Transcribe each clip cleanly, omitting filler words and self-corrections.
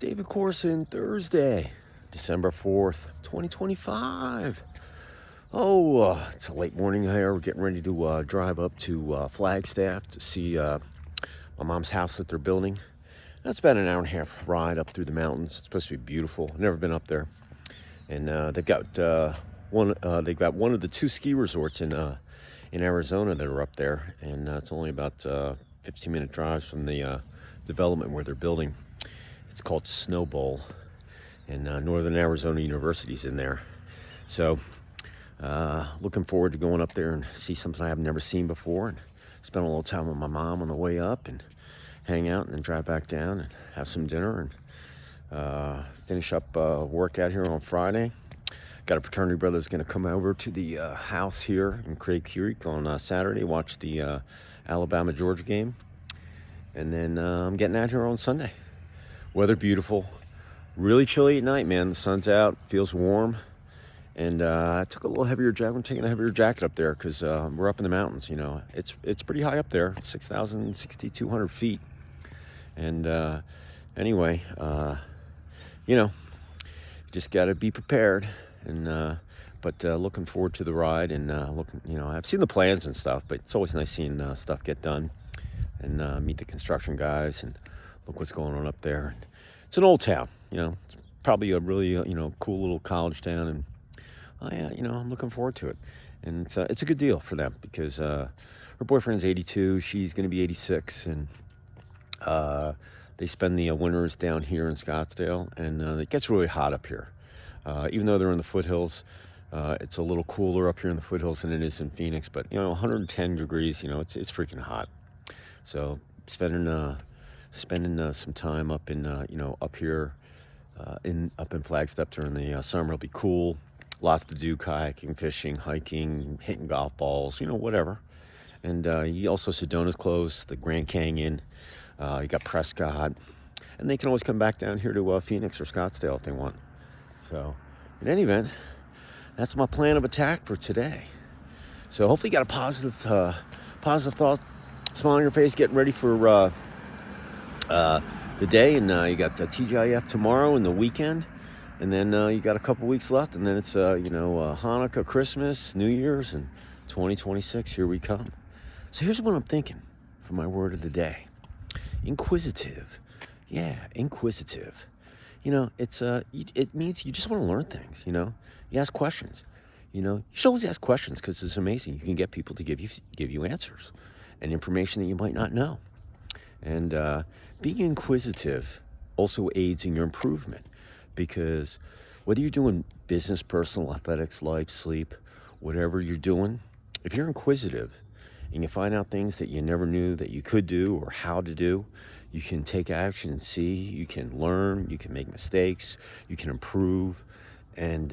David Corson, Thursday, December 4th, 2025. It's a late morning here. We're getting ready to drive up to Flagstaff to see my mom's house that they're building. That's about an hour and a half ride up through the mountains. It's supposed to be beautiful. I've never been up there. And they've got one of the two ski resorts in Arizona that are up there. And it's only about 15-minute drives from the development where they're building. It's called Snow Bowl, and Northern Arizona University's in there. So looking forward to going up there and see something I've never seen before, and spend a little time with my mom on the way up and hang out, and then drive back down and have some dinner and finish up work out here on Friday. Got a fraternity brother that's going to come over to the house here in Craig Creek on Saturday, watch the Alabama-Georgia game, and then I'm getting out here on Sunday. Weather beautiful, really chilly at night, man. The sun's out, feels warm, and I took a little heavier jacket. I'm taking a heavier jacket up there because we're up in the mountains. You know, it's pretty high up there, 6,200 feet. And anyway, just got to be prepared. And but looking forward to the ride, and I've seen the plans and stuff, but it's always nice seeing stuff get done, and meet the construction guys and look what's going on up there. It's an old town, it's probably a really, cool little college town, and I'm looking forward to it. And it's a good deal for them because her boyfriend's 82, she's going to be 86, and they spend the winters down here in Scottsdale, and it gets really hot up here. Even though they're in the foothills, it's a little cooler up here in the foothills than it is in Phoenix, but 110 degrees, it's freaking hot. So spending some time up in up here up in Flagstaff during the summer will be cool. Lots to do: kayaking, fishing, hiking, hitting golf balls, whatever. And you also, Sedona's close, the Grand Canyon. You got Prescott, and they can always come back down here to Phoenix or Scottsdale if they want. So in any event, that's my plan of attack for today. So hopefully you got a positive thought, smile on your face, getting ready for the day. And you got TGIF tomorrow and the weekend, and then you got a couple weeks left, and then it's Hanukkah, Christmas, New Year's, and 2026, here we come. So here's what I'm thinking for my word of the day: inquisitive. Yeah, inquisitive. It means you just want to learn things. You ask questions. You should always ask questions because it's amazing. You can get people to give you answers and information that you might not know. And being inquisitive also aids in your improvement, because whether you're doing business, personal, athletics, life, sleep, whatever you're doing, if you're inquisitive and you find out things that you never knew that you could do or how to do, you can take action and see, you can learn, you can make mistakes, you can improve. And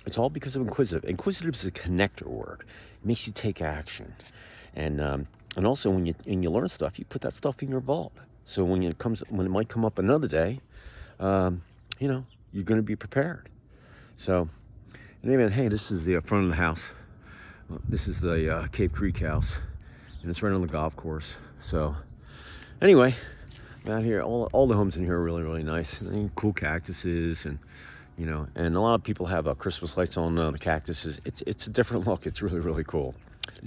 it's all because of inquisitive. Inquisitive is a connector word. It makes you take action. And also when you learn stuff, you put that stuff in your vault. So when it might come up another day, you're going to be prepared. So anyway, hey, this is the front of the house. This is the Cave Creek house, and it's right on the golf course. So anyway, I'm out here. All the homes in here are really, really nice. Cool cactuses, and and a lot of people have Christmas lights on the cactuses. It's a different look. It's really, really cool.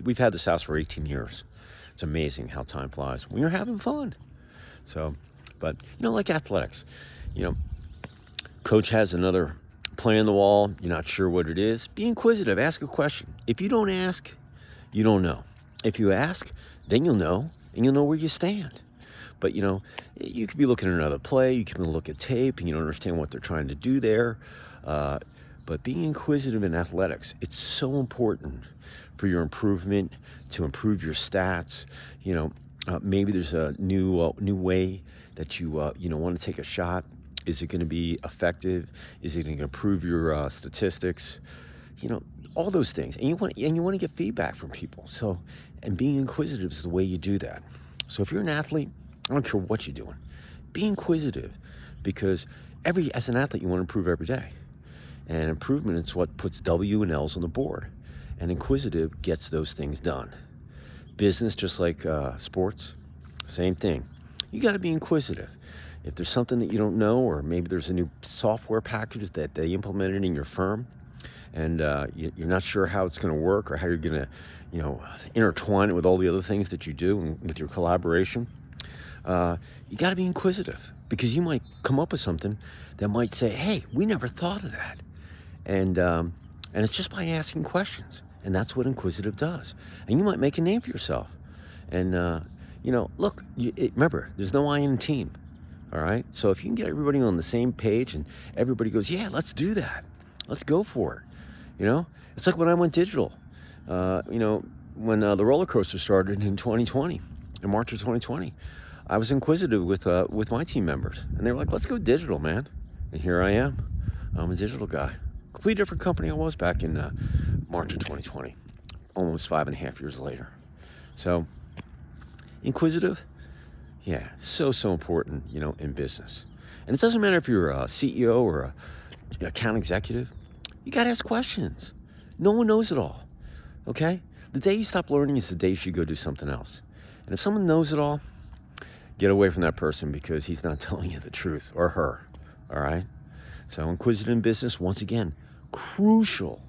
We've had this house for 18 years. It's amazing how time flies when you're having fun. So, but like athletics, coach has another play on the wall. You're not sure what it is. Be inquisitive. Ask a question. If you don't ask, you don't know. If you ask, then you'll know, and you'll know where you stand. But you could be looking at another play. You can look at tape, and you don't understand what they're trying to do there. But being inquisitive in athletics, it's so important for your improvement, to improve your stats. Maybe there's a new way that you want to take a shot. Is it going to be effective? Is it going to improve your statistics? All those things. And you want to get feedback from people. So, and being inquisitive is the way you do that. So if you're an athlete, I don't care what you're doing, be inquisitive, because as an athlete, you want to improve every day. And improvement is what puts W and L's on the board. And inquisitive gets those things done. Business, just like sports, same thing. You got to be inquisitive. If there's something that you don't know, or maybe there's a new software package that they implemented in your firm, and you're not sure how it's going to work or how you're going to, intertwine it with all the other things that you do and with your collaboration, you got to be inquisitive, because you might come up with something that might say, "Hey, we never thought of that," and it's just by asking questions, and that's what inquisitive does. And you might make a name for yourself. And look, remember, there's no I in team. All right. So if you can get everybody on the same page and everybody goes, "Yeah, let's do that. Let's go for it." It's like when I went digital. When the roller coaster started in 2020, in March of 2020, I was inquisitive with my team members, and they were like, "Let's go digital, man." And here I am. I'm a digital guy. Completely different company I was back in March of 2020, almost 5.5 years later. So, inquisitive, yeah, so important, in business. And it doesn't matter if you're a CEO or a account executive. You got to ask questions. No one knows it all, okay? The day you stop learning is the day you should go do something else. And if someone knows it all, get away from that person, because he's not telling you the truth, or her, all right? So inquisitive in business, once again, crucial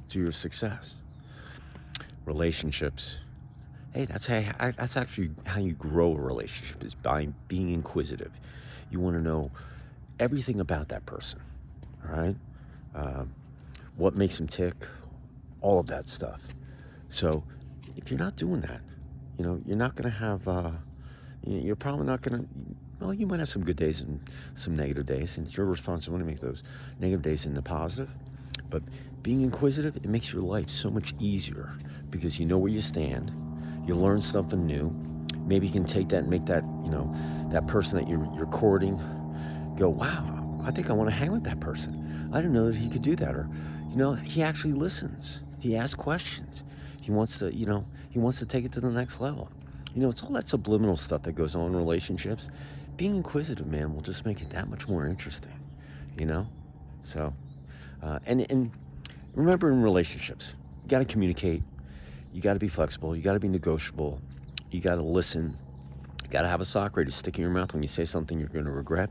to your success. Relationships. Hey, that's actually how you grow a relationship, is by being inquisitive. You want to know everything about that person, all right? What makes them tick, all of that stuff. So if you're not doing that, you're not going to have, you're probably not going to, well, you might have some good days and some negative days, and it's your responsibility to make those negative days into positive. But being inquisitive, it makes your life so much easier, because you know where you stand. You learn something new. Maybe you can take that and make that, that person that you're courting go, "Wow, I think I want to hang with that person. I didn't know that he could do that." Or, he actually listens. He asks questions. He wants to, take it to the next level. It's all that subliminal stuff that goes on in relationships. Being inquisitive, man, will just make it that much more interesting, So, and remember, in relationships, you got to communicate. You got to be flexible. You got to be negotiable. You got to listen. You got to have a sock ready to stick in your mouth when you say something you're going to regret.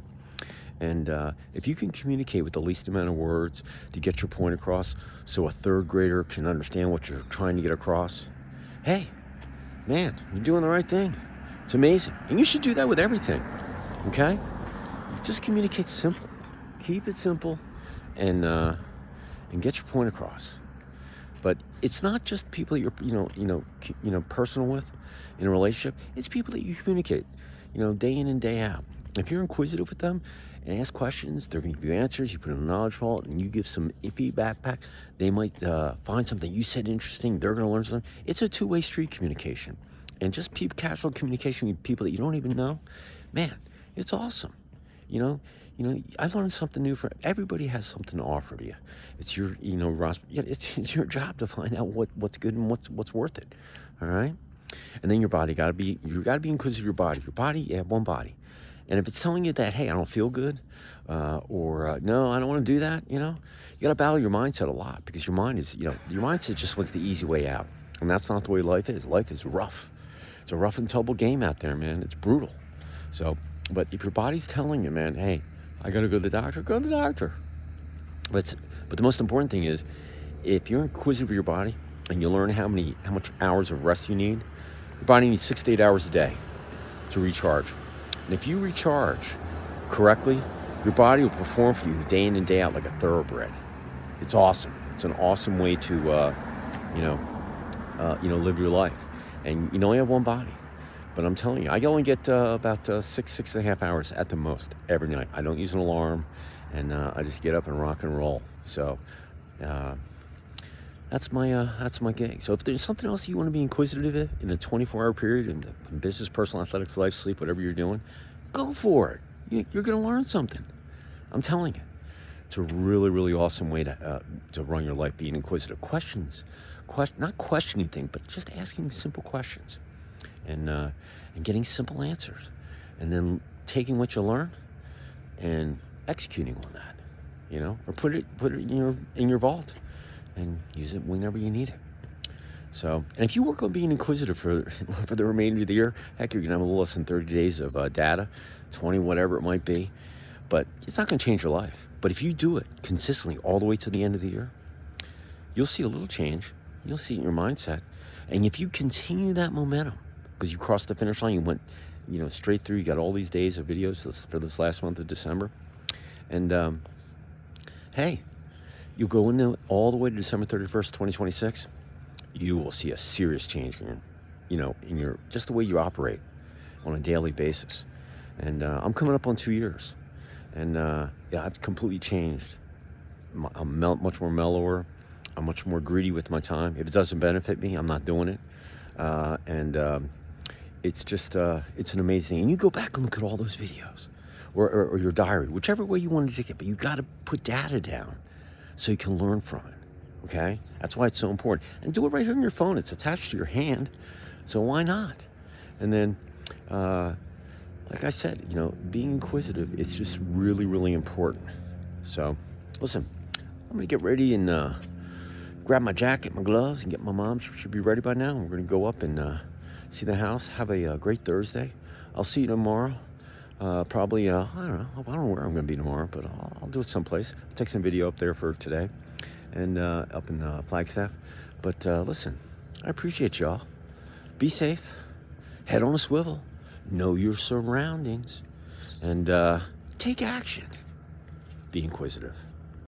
And if you can communicate with the least amount of words to get your point across, so a third grader can understand what you're trying to get across, hey, man, you're doing the right thing. It's amazing. And you should do that with everything, okay? Just communicate simple. Keep it simple, and get your point across. But it's not just people that you're personal with in a relationship. It's people that you communicate, day in and day out. If you're inquisitive with them and ask questions, they're going to give you answers. You put in a knowledge vault and you give some feedback back. They might find something you said interesting. They're going to learn something. It's a two-way street communication. And just casual communication with people that you don't even know, man, it's awesome. I learned something new from everybody. Has something to offer to you. It's your, it's your job to find out what's good and what's worth it. All right. And then your body you got to be inquisitive of your body. Your body, you have one body. And if it's telling you that, hey, I don't feel good, or no, I don't want to do that, you got to battle your mindset a lot, because your mind is, your mindset just wants the easy way out. And that's not the way life is. Life is rough. It's a rough and tumble game out there, man. It's brutal. So, but if your body's telling you, man, hey, I got to go to the doctor, go to the doctor. But the most important thing is, if you're inquisitive of your body and you learn how much hours of rest you need, your body needs 6 to 8 hours a day to recharge. And if you recharge correctly, your body will perform for you day in and day out like a thoroughbred. It's awesome. It's an awesome way to, live your life. And you only have one body. But I'm telling you, I only get about 6.5 hours at the most every night. I don't use an alarm, and I just get up and rock and roll. So that's my gig. So if there's something else you want to be inquisitive of in a 24-hour period in business, personal, athletics, life, sleep, whatever you're doing, go for it. You're going to learn something. I'm telling you. It's a really, really awesome way to run your life, being inquisitive. Questions. Not questioning things, but just asking simple questions. And getting simple answers, and then taking what you learn and executing on that, or put it in your vault and use it whenever you need it. So, and if you work on being inquisitive for the remainder of the year, heck, you're gonna have a little less than 30 days of data 20, whatever it might be. But it's not going to change your life. But if you do it consistently all the way to the end of the year, you'll see a little change. You'll see it in your mindset. And if you continue that momentum, because you crossed the finish line, you went, straight through, you got all these days of videos for this last month of December. And hey, you go into all the way to December 31st, 2026, you will see a serious change in your just the way you operate on a daily basis. And I'm coming up on 2 years. And yeah, I've completely changed. I'm much more mellower. I'm much more greedy with my time. If it doesn't benefit me, I'm not doing it. And it's just, it's an amazing thing. And you go back and look at all those videos or your diary, whichever way you want to take it. But you got to put data down so you can learn from it. Okay? That's why it's so important. And do it right here on your phone. It's attached to your hand. So why not? And then, like I said, being inquisitive, it's just really, really important. So, listen, I'm going to get ready and grab my jacket, my gloves, and get my mom. She should be ready by now. We're going to go up and see the house. Have a great Thursday. I'll see you tomorrow. Probably, I don't know where I'm going to be tomorrow, but I'll do it someplace. I'll take some video up there for today and up in Flagstaff. But listen, I appreciate y'all. Be safe. Head on a swivel. Know your surroundings. And take action. Be inquisitive.